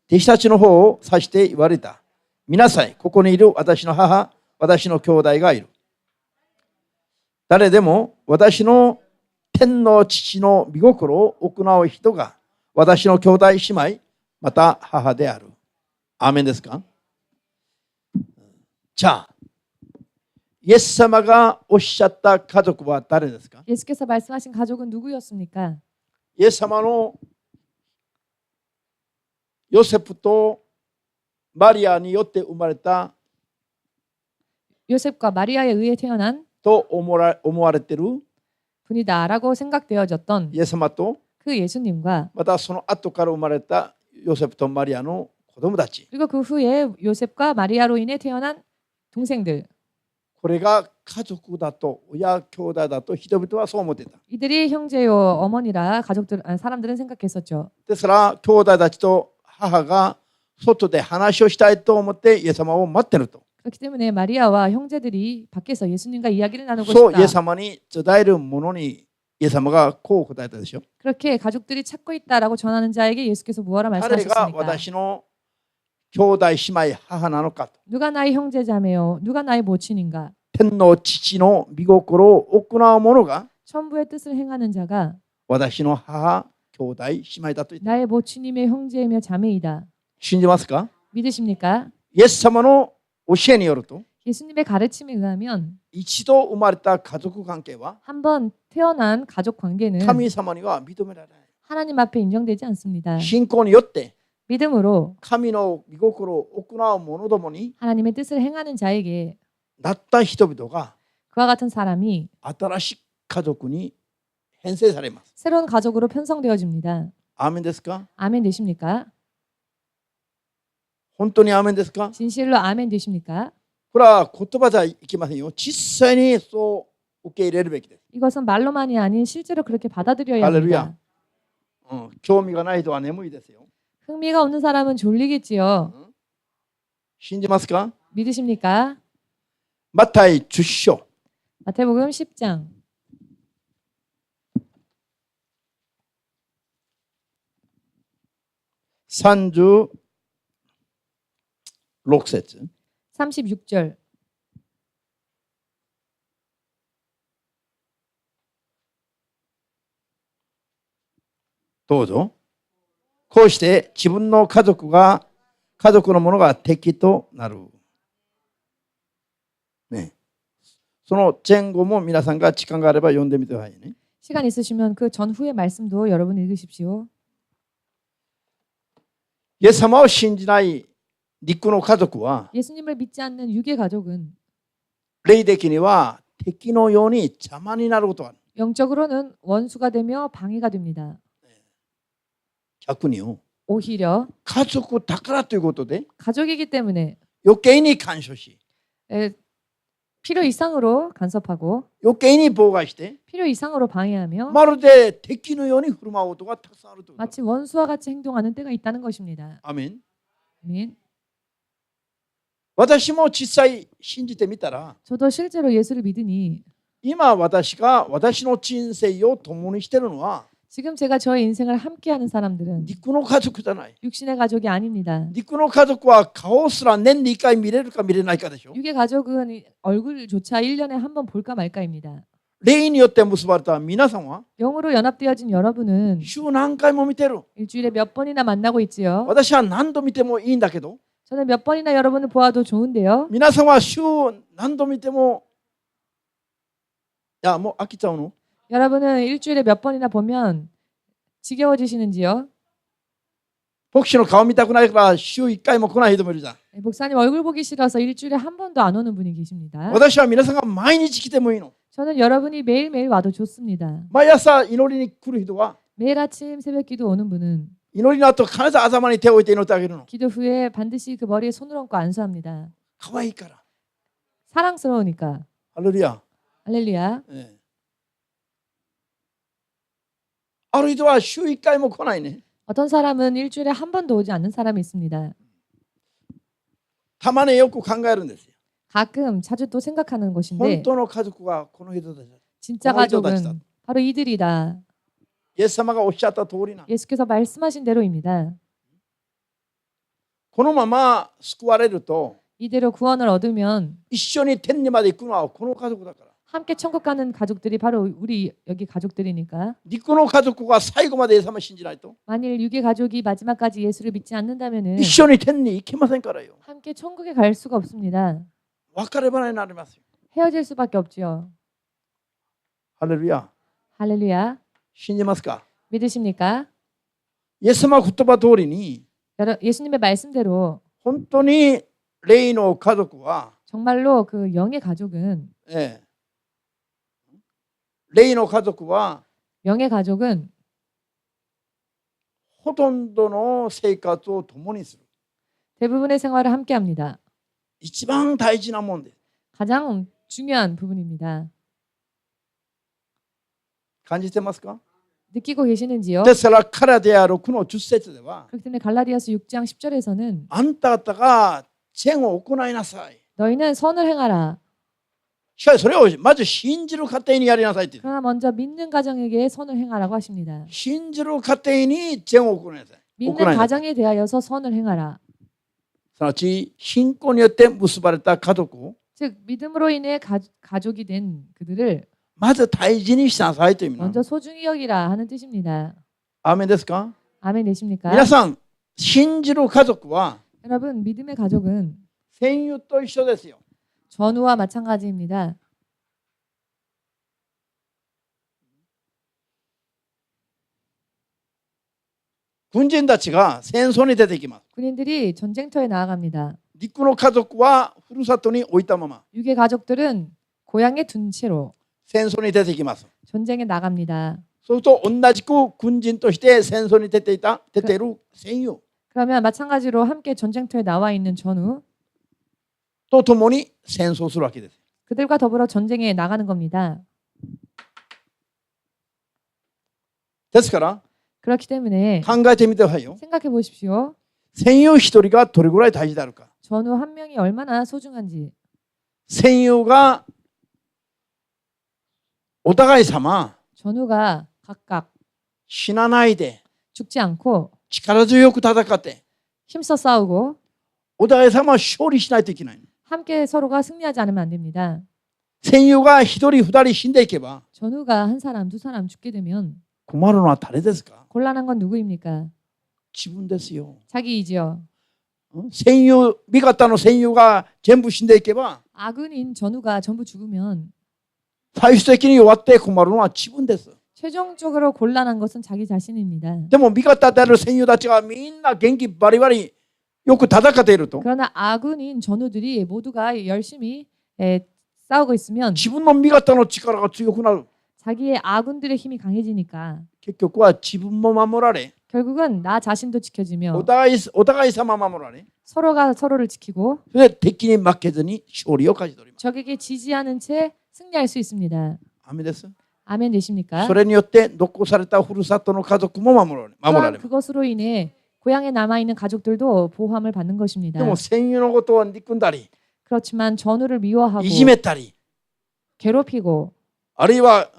弟子たちの方を指して言われた。見なさい、ここにいる私の母、私の兄弟がいる。誰でも私の天の父の御心を行う人が私の兄弟姉妹、また母である。アーメンですか？じゃあ、イエス様がおっしゃった家族は誰ですか？ 예수께서 말씀하신 가족은 누구였습니까? イエス様のヨセフとマリアによって生まれた 요셉과 마리아에 의해 태어난 と思われている 분이다라고 생각되어졌던 イエス様と 그 예수님과 またその後から生まれたヨセフとマリアの子供たち、 그리고 그 후에 요셉과 마리아로 인해 태어난 동생들, これが家族だと親兄弟だと人々はそう思っていた。 이들이 형제요 어머니라 사람들은 생각했었죠. ですから兄弟たちと母が外で話をしたいと思ってイエス様を待っていると。 그렇기 때문에 마리아와 형제들이 밖에서 예수님과 이야기를 나누고 そうイエス 싶다. 様に伝えるものにイエス様がこう答えたでしょ。 그렇게 가족들이 찾고 있다라고 전하는 자에게 예수께서 무엇라 誰が 말씀하셨습니까? 私の兄弟姉妹母なのかと。 누가 나의 형제자매요? 누가 나의 모친인가? 天の父の御心を行う者が 천부의 뜻을 행하는 자가 私の母、兄弟、姉妹だと言って。 나의 모친이며 형제이며 자매이다. 信じますか？ 믿으십니까? イエス様の教えによると 예수님의 가르침에 의하면 一度生まれた家族関係は 한번 태어난 가족 관계는 神様には認められない。 하나님 앞에 인정되지 않습니다. 信仰によって 믿음으로 神の御心を行う者どもに 하나님의 뜻을 행하는 자에게 なった人々が 그와 같은 사람이 新しい家族に編成されます。 새로운 가족으로 편성되어집니다. アーメンですか？ 아멘 되십니까? 本当にアーメンですか？ 진실로 아멘 되십니까? これは言葉じゃいきませんよ。実際にそう受け入れるべきです。 이것은 말로만이 아닌 실제로 그렇게 받아들여야 할렐루야. 합니다. 興味がない人は眠いですよ。 흥미가 없는 사람은 졸리겠지요. 信じますか？ 믿으십니까? マタイ10章 마태복음 10장 36節 36절. どうぞ。こうして自分の家族のものが敵となる。ね。その前後も皆さんが時間があれば読んでみてくださいね。 시간 있으시면 그 전후의 말씀도 여러분 읽으십시오. イエス様を信じない肉の家族は 예수님을 믿지 않는 육의 가족은 霊的には敵のように邪魔になることがある。 영적으로는 원수가 되며 방해가 됩니다. 逆によ。 오히려 家族だからということで 가족이기 때문에 余計に干渉し 필요 이상으로 간섭하고 余計に妨害して 필요 이상으로 방해하며 まるで敵のように振る舞うことがたくさんあるということ。 마치 원수와 같이 행동하는 때가 있다는 것입니다. アメン。 아멘. 私も実際信じてみたら 저도 실제로 예수를 믿으니 今私が私の人生を共にしているのは 지금 제가 저의 인생을 함께하는 사람들은 肉の家族じゃない。 육신의 가족이 아닙니다. 肉の家族は顔すら年に1回見れるか見れないかでしょ。 육의 가족은 얼굴조차 1년에 한 번 볼까 말까입니다. 霊によって結ばれた皆さんは 영으로 연합되어진 여러분은 週何回も見てる。 일주일에 몇 번이나 만나고 있지요. 私は何度見てもいいんだけど 저는 몇 번이나 여러분을 보아도 좋은데요. 皆さんは週何度見てもいやもう飽きちゃうの。 여러분은 일주일에 몇 번이나 보면 지겨워지시는지요? 牧師の顔見たくないから週1回も来ない人もいるじゃん。 목사님 얼굴 보기 싫어서 일주일에 한 번도 안 오는 분이 계십니다. 私は皆さんが毎日来てもいいの。 저는 여러분이 매일매일 와도 좋습니다. 毎朝祈りに来る人は 매일 아침 새벽기도 오는 분은 祈りの後必ず頭に手を置いて祈ってあげるの。 기도 후에 반드시 그 머리에 손을 얹고 안수합니다. 可愛いから。 사랑스러우니까. ハレルヤ。 할렐루야. ある人は週1回も来ないね。 어떤 사람은 일주일에 한 번도 오지 않는 사람이 있습니다. たまによく考えるんですよ。 가끔 자주 또 생각하는 本 것인데 当の家族はこの人たちだ。 진짜 어디다 가족은 바로 이들이다. イエス様がおっしゃった通りな。 예수께서 말씀하신 대로입니다. このまま救われると 이대로 구원을 얻으면 一緒に天にまで行くのはこの家族だから。 함께 천국 가는 가족들이 바로 우리 여기 가족들이니까 肉の家族が最後までイエス様を信じないと 만일 육의 가족이 마지막까지 예수를 믿지 않는다면은 一緒に天に行けませんからよ。 함께 천국에 갈 수가 없습니다. 別れ離れになりますよ。 헤어질 수밖에 없지요. ハレルヤ。 할렐루야. 信じますか。 믿으십니까? イエス様の言葉通りに 예수님의 말씀대로 本当に霊の家族は、 정말로 그 영의 가족은 霊の家族は 영의 가족은 ほとんどの生活を共にする。 대부분의 생활을 함께합니다. 一番大事なもんです。 가장 중요한 부분입니다. 感じてますか。 느끼고 계시는지요? ですから彼である6の10節では 그렇기 때문에 갈라디아서 6장 10절에서는 あんた方が善を行いなさい。 너희는 선을 행하라. しかしそれをまず信じる過程にやりなさいって。 그러나 먼저 믿는 가정에게 선을 행하라고 하십니다. 信じる過程に善を行いなさい。 믿는 가정에 대하여서 선을 행하라. すなわち信仰によって結ばれた家族を 즉 믿음으로 인해 가족이 된 그들을 まず大事にしなさいという意味なの。 먼저 소중히 여기라 하는 뜻입니다. アーメンですか。 아멘 되십니까? 皆さん信じる家族は 여러분 믿음의 가족은 戦友と一緒ですよ。 전우와 마찬가지입니다. 軍人たちが戦争に出ていきます。 군인들이 전쟁터에 나아갑니다. 陸の家族はふるさとに置いたまま 육의 가족들은 고향에 둔 채로 戦争に出ていきます。 전쟁에 나갑니다. そうすると同じく軍人として戦争に出ている戦友 그러면 마찬가지로 함께 전쟁터에 나와 있는 전우 と共に戦争するわけです。 그들과 더불어 전쟁에 나가는 겁니다. ですから 그렇기 때문에 考えてみてくださいよ。 생각해 보십시오. 戦友一人がどれぐらい大事であるか。 전우 한 명이 얼마나 소중한지. 戦友がお互い様 전우가 각각 死なないで 죽지 않고 力強く戦って 힘써 싸우고 お互い様は勝利しないといけない。 함께 서로가 승리하지 않으면 안 됩니다. 戦友が一人二人死んでいけば 전우가 한 사람, 두 사람 죽게 되면 困るのは誰ですか？ 곤란한 건 누구입니까? 自分ですよ。 자기이지요. 戦友、味方の戦友が全部死んでいけば 아군인 전우가 전부 죽으면 最終的に終わって困るのは自分です。 최종적으로 곤란한 것은 자기 자신입니다. でも味方である戦友たちがみんな元気バリバリよく戦っていると 그러나 아군인 전우들이 모두가 열심히 싸우고 있으면 自分の味方の力が強くなる。 자기의 아군들의 힘이 강해지니까 結局は自分も守られ 결국은 나 자신도 지켜지며 お互い様守られ 서로가 서로를 지키고 それで敵に負けずに勝利を勝ち取ります。 적에게 지지하는 채 승리할 수 있습니다. アメです。 아멘 되십니까? それによって残されたふるさとの家族も守られま 또한 す。 그것으로 인해 고향에 남아있는 가족들도 보호함을 받는 것입니다. でも戦友のことを憎んだり 그렇지만 전우를 미워하고 いじめたり 괴롭히고 あるいは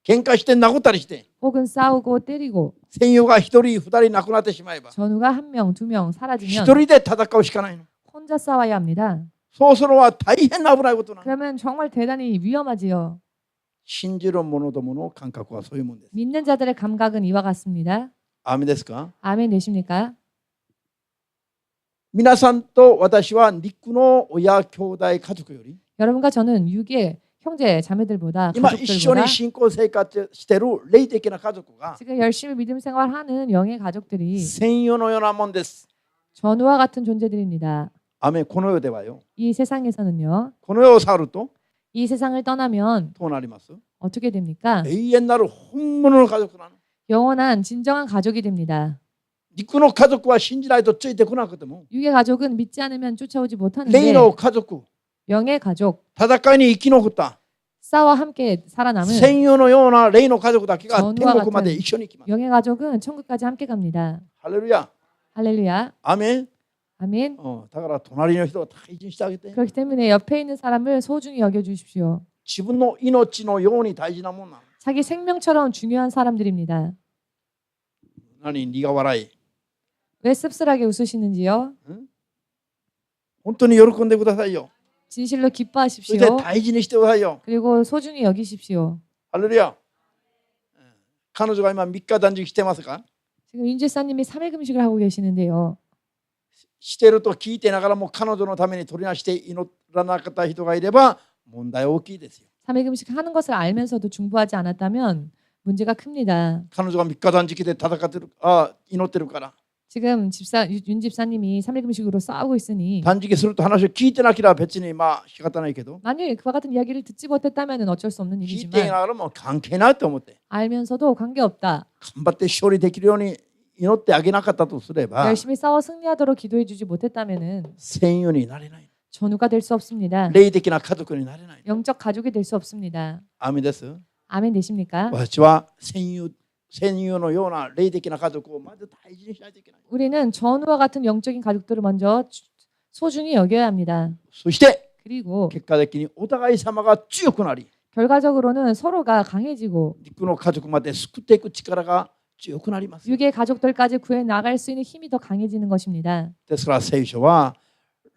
喧嘩して殴ったりして 혹은 싸우고 때리고 戦友が一人二人亡くなってしまえば 전우가 한 명, 두 명 一 사라지면 人で戦うしかないの。 혼자 싸워야 합니다. そうするのは大変な危ないことなの。 그러면 정말 대단히 위험하지요. 信じる者どもの感覚はそういうもんです。 믿는 자들의 감각은 이와 같습니다. アーメンですか？ 아멘 되십니까? 皆さんと私は肉の親兄弟家族より 여러분과 저는 육의 형제 자매들보다 今一緒 가족들보다 に信仰生活している霊的な家族が 지금 열심히 믿음 생활하는 영의 가족들이 専用のようなもんです。 전우와 같은 존재들입니다. アーメン。この世ではよ。 이 세상에서는요. この世を去ると 이 세상을 떠나면 どうなります？ 어떻게 됩니까? 永遠なる本物の家族なの。 영원한 진정한 가족이 됩니다. 肉の家族は信じないとついてこなくても 육의 가족은 믿지 않으면 쫓아오지 霊 못하는데 の家族 영의 가족, 戦いに生き残った 싸워 함께 살아남은 専用のような霊の家族だけが 전우와 天国まで一緒に行きます。 영의 가족은 천국까지 함께 갑니다. ハレルヤ。 할렐루야. アーメン。 아멘. だから隣の人を大事にしてあげて。 그렇기 때문에 옆에 있는 사람을 소중히 여겨 주십시오. 自分の命のように大事なもんなの。 자기 생명처럼 중요한 사람들입니다. 何苦笑い。 왜 씁쓸하게 웃으시는지요? 本当に喜んでくださいよ。 진실로 それで 기뻐하십시오. 大事にしてくださいよ。 그리고 소중히 여기십시오. ハレルヤ。彼女が今3日断食してますか？ 지금 윤지사님이 3일 금식을 하고 계시는데요. してると聞いてながらも彼女のために取りなして祈らなかった人がいれば問題大きいですよ。 3일 금식하는 것을 알면서도 중보하지 않았다면 문제가 큽니다. 彼女が3日断食で戦ってる、祈ってるから。 지금 윤 집사님이 3일 금식으로 싸우고 있으니 断食すると話を聞いてなければ別に仕方ないけど 만일 그와 같은 이야기를 듣지 못했다면 어쩔 수 없는 聞いてい 일이지만 ながらも関係ないと思って 알면서도 관계없다. 頑張って勝利できるように祈ってあげなかったとすれば 열심히 싸워 승리하도록 기도해 주지 못했다면은 戦友になれない。 전우가 될 수 없습니다. 霊的な家族になれない。 영적 가족이 될 수 없습니다. アーメンです。 아멘 되십니까? 私は戦友のような霊的な家族をまず大事にしないといけない。 우리는 전우와 같은 영적인 가족들을 먼저 소중히 여겨야 합니다. そして 그리고 結果的にお互い様が強くなり 결과적으로는 서로가 강해지고 肉の家族まで救っていく力が強くなります。 육의 가족들까지 구해 나갈 수 있는 힘이 더 강해지는 것입니다. ですから聖書は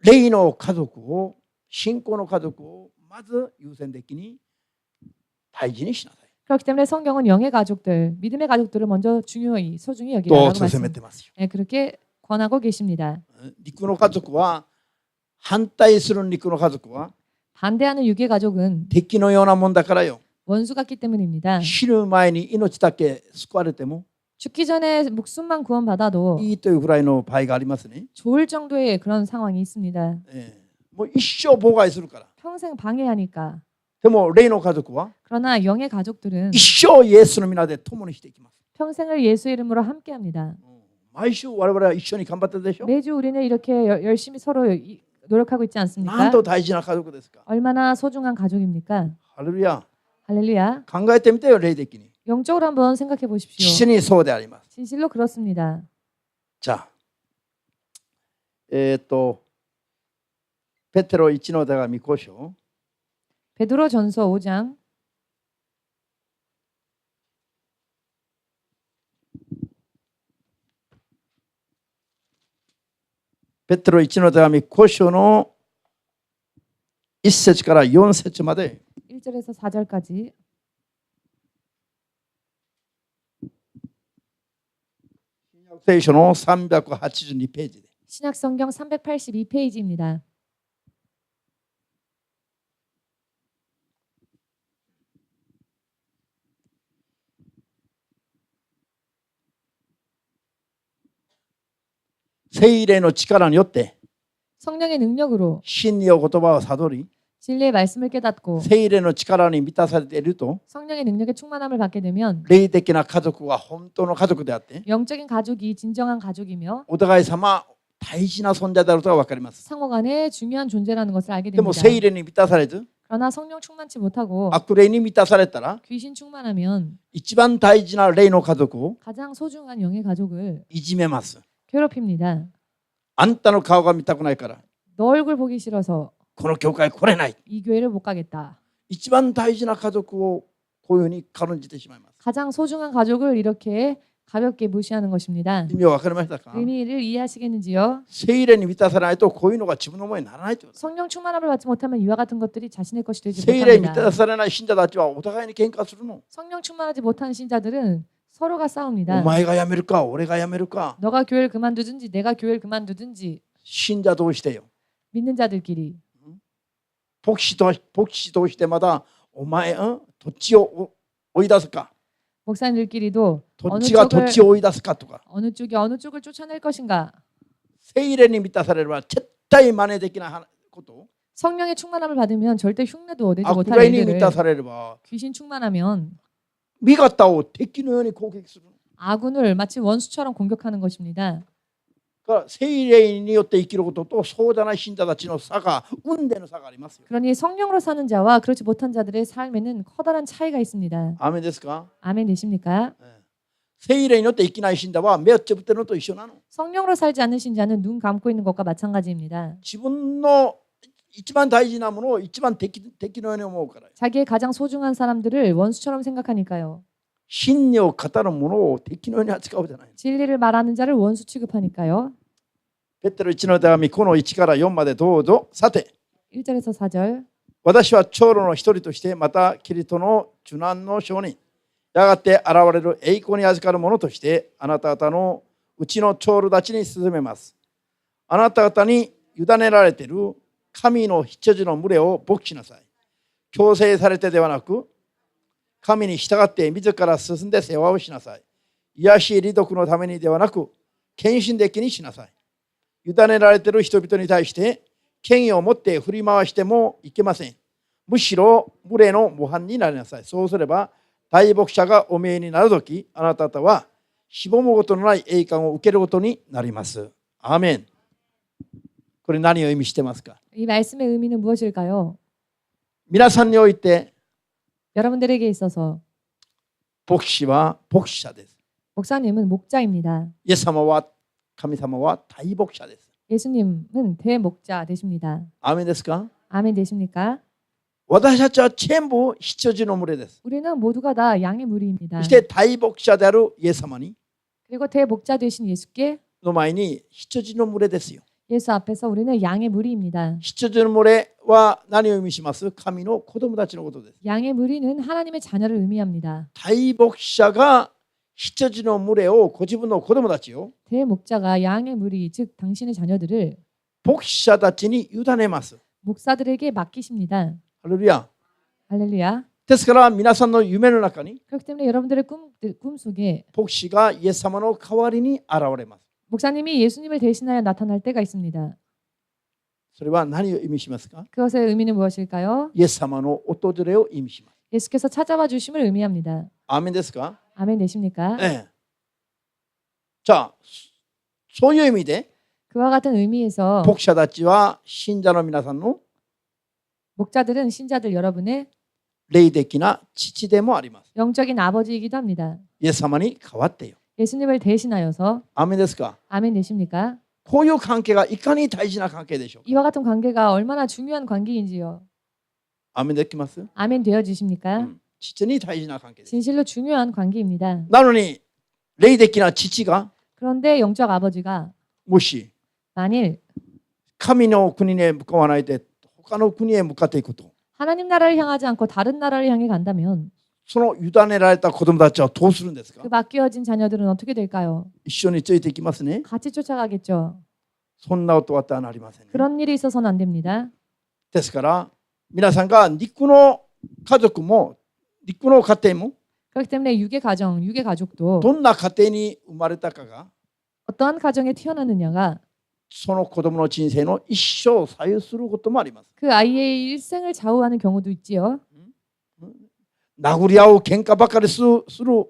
霊の家族を信仰の家族をまず優先的に大事にしなさい。 그렇기 때문에 성경은 영의 가족들, 믿음의 가족들을 먼저 중요히 소중히 と 여기라고 進めてますよ。 그렇게 권하고 계십니다. 肉の家族は反対する肉の家族は 반대하는 육의 가족은 敵のようなもんだからよ。 원수 같기 때문입니다. 死ぬ前に命だけ救われても 죽기 전에 목숨만 구원받아도 いいというぐらいの場合がありますね。 좋을 정도의 그런 상황이 있습니다. もう一生妨害するから。 평생 방해하니까. でも霊の家族は 그러나 영의 가족들은 一生イエスの皆で共にしていきます。 평생을 예수 이름으로 함께합니다. 毎週我々は一緒に頑張ってるでしょ。 매주 우리는 이렇게 열심히 서로 노력하고 있지 な 않습니까? んと大事な家族ですか。 얼마나 소중한 가족입니까? ハレルヤ。 할렐루야. 考えてみてよ、霊的に。 영적으로 한번 생각해 実 보십시오. にそうであります。 진실로 그렇습니다. じゃあ、ペテロ1の手紙5章。 베드로전서 5장 ペテロ1の手紙5章の1節から4節まで 1절에서 4절까지 聖書の382ページで 신약 성경 382페이지입니다.聖霊の力によって 성령의 능력으로 真理を言葉を悟り 진리의 말씀을 깨닫고 聖霊の力に満たされていると 성령의 능력에 충만함을 받게 되면 霊的な家族は本当の家族であって 영적인 가족이 진정한 가족이며 お互い様大事な存在であることが分かります。 상호간에 중요한 존재라는 것을 알게 でも 됩니다. 聖霊に満たされず 그러나 성령 충만치 못하고 悪霊に満たされたら 귀신 충만하면 一番大事な霊の家族を 가장 소중한 영의 가족을 いじめます。 괴롭힙니다. あんたの顔が見たくないから 너 얼굴 보기 싫어서 この教会来れない。 이 교회를 못 가겠다. 一番大事な家族をこういうふうに軽んじてしまいます。 가장 소중한 가족을 이렇게 가볍게 무시하는 것입니다. 意味は分かりましたか？ 의미를 이해하시겠는지요? 聖霊に満たされないとこういうのが自分のものにならないということ。 성령 충만함을 받지 못하면 이와 같은 것들이 자신의 것이 되지 聖霊に満 못합니다. たされない信者たちはお互いに喧嘩するの。 성령 충만하지 못한 신자들은 서로가 お 싸웁니다. 前が辞めるか俺が辞めるか。 너가 교회를 그만두든지 내가 교회를 그만두든지 信者同士でよ。 믿는 자들끼리 牧師同士でまだお前、土地を追い出すか。 목사님들끼리도 土地が土地を追い出すかとか。 어느 쪽을 쫓아낼 것인가. 聖霊に満たされれば絶対真似できないことを 성령의 충만함을 받으면 절대 흉내도 내지 悪 못할 霊に満 일들을 たされれば 귀신 충만하면 味方を敵のように攻撃する。 아군을 마치 원수처럼 공격하는 것입니다. だから聖霊によって生きることとそうじゃない信者たちの差が運命の差がありますよ。 그러니 성령으로 사는 자와 그렇지 못한 자들의 삶에는 커다란 차이가 있습니다. アーメンですか？ 아멘 되십니까? 聖霊によって生きない信者は目をつぶってるのと一緒なの。 성령으로 살지 않는 신자는 눈 감고 있는 것과 마찬가지입니다. 自分の一番大事なものを一番敵のように思うから。 자기의 가장 소중한 사람들을 원수처럼 생각하니까요. 真理を語るものを敵のように扱うじゃない。 진리를 말하는 자를 원수 취급하니까요. ペテロ1の手紙5の1から4までどうぞ。さて 1절에서 4절 私は長老の一人としてまたキリストの受難の証人やがて現れる栄光に預かる者としてあなた方のうちの長老たちに進めます。あなた方に委ねられている神の羊の群れを牧しなさい。強制されてではなく神に従って自ら進んで世話をしなさい。癒し利得のためにではなく献身的にしなさい。委ねられている人々に対して権威を持って振り回してもいけません。むしろ群れの模範になりなさい。そうすれば大牧者がお見えになるとき、あなた方はしぼむことのない栄冠を受けることになります。アーメン。これ何を意味してますか？ 이 말씀의 의미는 무엇일까요? 皆さんにおいて 여러분들에게 있어서 牧師は牧者です。 목사님은 목자입니다. イエス様は神様は大牧者です。 예수님은 대목자 되십니다. アーメンですか？ 아멘 되십니까? 私たちは全部羊の群れです。 우리는 모두가 다 양의 무리입니다. そして大牧者であるイエス様に 그리고 대목자 되신 예수께 の前に羊の群れですよ。 예수 앞에서 우리는 양의 무리입니다. 羊の群れは何を意味します？神の子供たちのことです。 양의 무리는 하나님의 자녀를 의미합니다. 大牧者が羊の群れをご自分の子供たちを 대목자가 양의 무리 즉 당신의 자녀들을 牧者たちに委ねます。 목사들에게 맡기십니다. ハレルヤ。 할렐루야. ですから皆さんの夢の中に 그렇기 때문에 여러분들의 꿈 속에 牧師がイエス様の代わりに現れます。 목사님이 예수님을 대신하여 나타날 때가 있습니다. それは何を意味しますか？ 그것의 의미는 무엇일까요? イエス様の訪れを意味します。 예수께서 찾아와 주심을 의미합니다. アーメンですか？ 아멘 되십니까? ええ。じゃあそういう意味で 그와 같은 의미에서 牧者たちは信者の皆さんの 목자들은 신자들 여러분의 霊的な父でもあります。 영적인 아버지이기도 합니다. イエス様に代わってよ。 예수님을 대신하여서 アーメンですか？ 아멘 되십니까? こういう関係がいかに大事な関係でしょうか？ 이와 같은 관계가 얼마나 중요한 관계인지요. アーメンできます？ 아멘 되어지십니까? 父に大事な関係です。 진실로 중요한 관계입니다. なのに霊的な父が 그런데 영적 아버지가 もし 만일 神の国へ向かわないで他の国へ向かっていくと、 하나님 나라를 향하지 않고 다른 나라를 향해 간다면 その委ねられた子供たちはどうするんですか？ 그 맡겨진 자녀들은 어떻게 될까요? 一緒についていきますね。 같이 쫓아가겠죠. そんなことはあってはなりませんね。 그런 일이 있어서는 안 됩니다. ですから皆さんが肉の家族も肉の家庭も 그렇기 때문에 육의 가정, 육의 가족도 どんな家庭に生まれたかが 어떠한 가정에 태어났느냐가 その子供の人生の一生を左右することもあります。 그 아이의 일생을 좌우하는 경우도 있지요. 殴り合う喧嘩ばかりする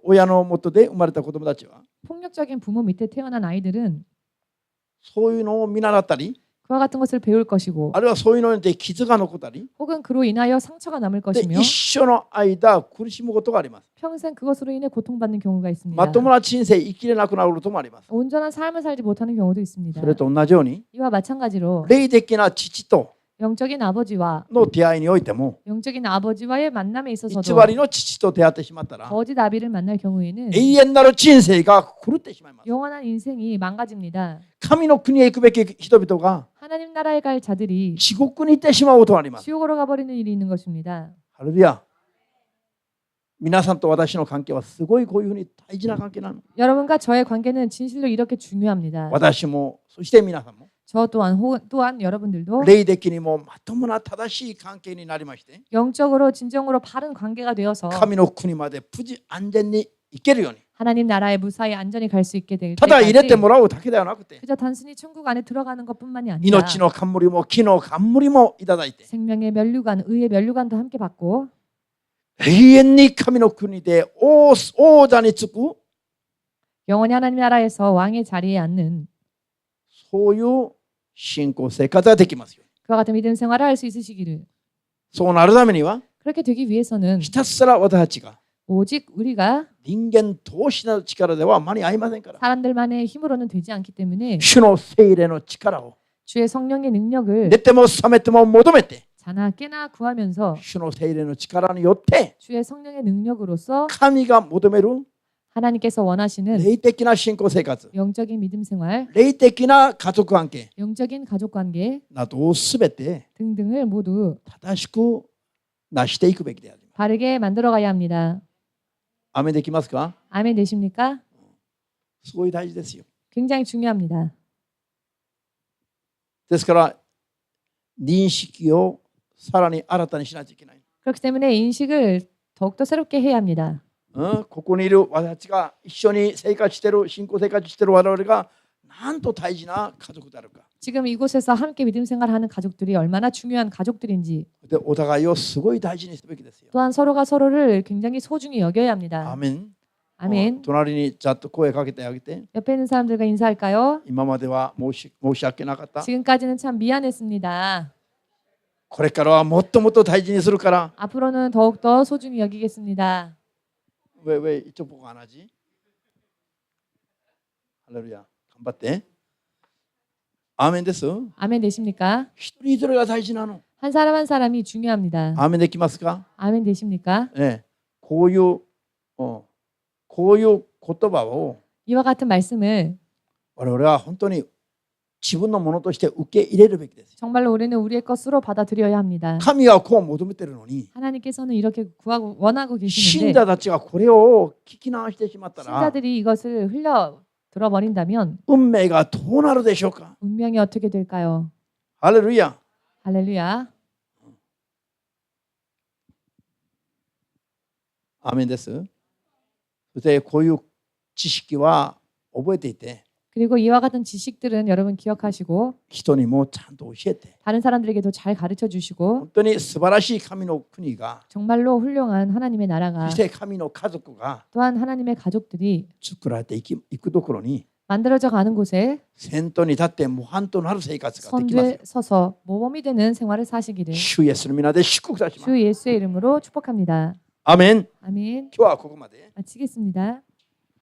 親のもとで生まれた子供たちは 폭력적인 부모 밑에 태어난 아이들은 そういうのを見習ったり 그와 같은 것을 배울 것이고 あるいはそういうのに傷が残ったり 혹은 그로 인하여 상처가 남을 で 것이며 一生の間苦しむことがあります。 평생 그것으로 인해 고통받는 경우가 있습니다. まともな人生生きれなくなることもあります。 온전한 삶을 살지 못하는 경우도 있습니다. それと同じように 이와 마찬가지로 霊的な父と 영적인 아버지와 の出会いにおいても 영적인 아버지와의 만남에 偽 있어서도 りの父と出会ってしまったら 거짓 아비를 만날 경우에는 永遠なる人生が狂ってしまいます。 영원한 인생이 망가집니다. 神の国へ行くべき人々が 하나님 나라에 갈 자들이 地獄に行ってしまうことがあります。 지옥으로 가버리는 일이 있는 것입니다. ハレルヤ。皆さんと私の関係はすごいこういうふうに大事な関係なの。 여러분과 저의 관계는 진실로 이렇게 중요합니다. 私もそして皆さんも 저 또한 여러분들도 霊的にもまともな正しい関係になりまして 영적으로 진정으로 바른 관계가 되어서 神の国まで無事安全に行けるように 하나님 나라에 무사히 안전히 갈 수 있게 될 ただ入れて 때까지 もらうだけではなくて 그저 단순히 천국 안에 들어가는 것뿐만이 아니라 命の冠も木の冠もいただいて 생명의 면류관, 의의 면류관도 함께 받고 永遠に神の国で王座につく 영원히 하나님 나라에서 왕의 자리에 앉는 そういう信仰生活ができますよ。 그와 같은 믿음 생활을 할 수 있으시기를. そうなるためには 그렇게 되기 위해서는 ひたすら私たちが 오직 우리가 人間同士の力では間に合いませんから 사람들만의 힘으로는 되지 않기 때문에 主の聖霊の力を 주의 성령의 능력을 寝ても覚めても求めて 자나 깨나 구하면서 主の聖霊の力によって 주의 성령의 능력으로서 神が求める 하나님께서 원하시는 霊的な信仰生活 영적인 믿음 생활, 霊的な家族関係 영적인 가족 관계 などをすべて 등등을 모두 正しく成していくべきであります。 바르게 만들어 가야 합니다. アメンできますか？ 아멘 되십니까? すごい大事ですよ。 굉장히 중요합니다. ですから認識をさらに新たにしないといけない。 그렇기 때문에 인식을 더욱더 새롭게 해야 합니다. ここにいる私たちが一緒に生活している信仰生活している我々がなんと大事な家族であるか。 지금 이곳에서 함께 믿음 생활하는 가족들이 얼마나 중요한 가족들인지 でお互いをすごい大事にすべきですよ。 또한 서로가 서로를 굉장히 소중히 여겨야 합니다. アメン。 아멘. 隣にちゃんと声かけてあげて。 옆에 있는 사람들과 인사할까요? 今までは申し訳なかった。 지금까지는 참 미안했습니다. これからはもっともっと大事にするから。 앞으로는 더욱더 소중히 여기겠습니다. 왜 이쪽 보고 안 하지? 할렐루야. 頑張って。アーメンです。 아멘 되십니까? 一人一人が大事なの。 한 사람 한 사람이 중요합니다. アーメンできますか？ 아멘 되십니까? こういう言葉を 이와 같은 말씀을 我々は本当に自分のものとして受け入れるべきです。 정말로 우리는 우리의 것으로 받아들여야 합니다. 神はこう求めているのに 하나님께서는 이렇게 구하고 원하고 信 계시는데 者たちがこれを聞き流してしまったら 신자들이 이것을 흘려 들어버린다면 運命がどうなるでしょうか？ 운명이 어떻게 될까요? ハレルヤ。 할렐루야. アーメンです。そしてこういう知識は覚えていて 그리고 이와 같은 지식들은 여러분 기억하시고 人にもちゃんと教えて 다른 사람들에게도 잘 가르쳐 주시고 本当に素晴らしい神の国が 정말로 훌륭한 하나님의 そ 나라가 して神の家族が 또한 하나님의 가족들이 作られていくところに 만들어져 가는 곳에 先頭に立って模範となる生活ができますよ。 선두에 서서 모범이 되는 생활을 사시기를 主イエスの皆で祝福さします。 주 예수의 이름으로 축복합니다. アメン。 아멘. 今日はここまで。 마치겠습니다.